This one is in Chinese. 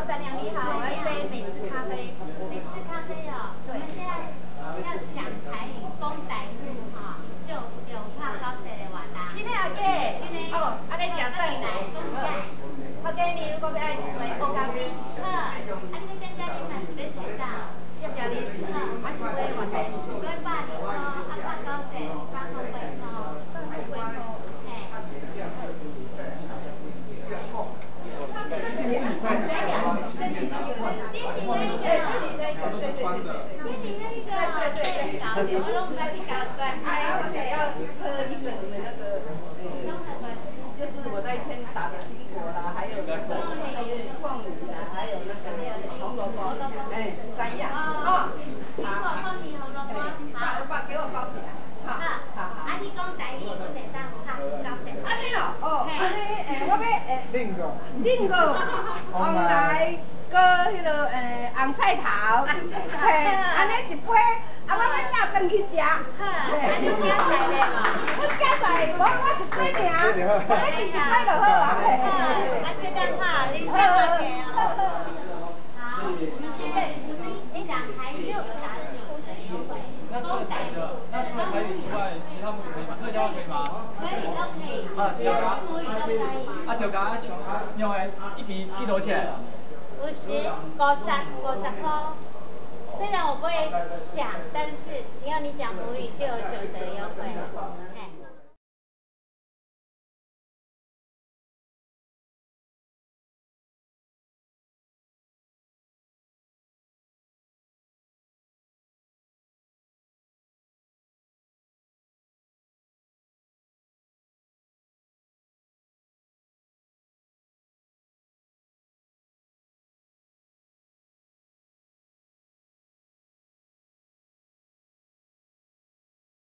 老板娘你好，我要一杯美式咖啡。美式咖啡哦，我们现在要讲台语，讲台语哈，就有拍到这个话啦。今天阿姐，哦，安尼食正来，我给你，我要爱一杯黑咖啡。好，啊，你要增加你嘛是要提到，要不要你？好，啊，一杯偌济？一杯80块，啊，拍到这8块8块，8块8块。嘿。就是我那天打的苹果啦，还有那个凤梨啦，还有那个红萝卜，哎，3样。哦，苹果、凤梨、红萝卜，好，给我包起来。好，好，啊，你讲台语，我袂当拍到这。安尼哦，哦，安尼，我要另个红来个迄个红菜头，嘿，安尼一杯，啊，我要早返去食。好，啊，你加菜嘞嘛？我加菜，我一杯尔，你一杯就好啊。啊，就这样好，你加多钱哦？好，我们现在就是讲台语有50%优惠，讲台语。那除了台语之外，其他母语可以吗？客家话可以吗？可以都可以，其他母语都可以。啊，条架用来一瓶几多钱50、50块。虽然我不会讲，但是只要你讲母语就有9折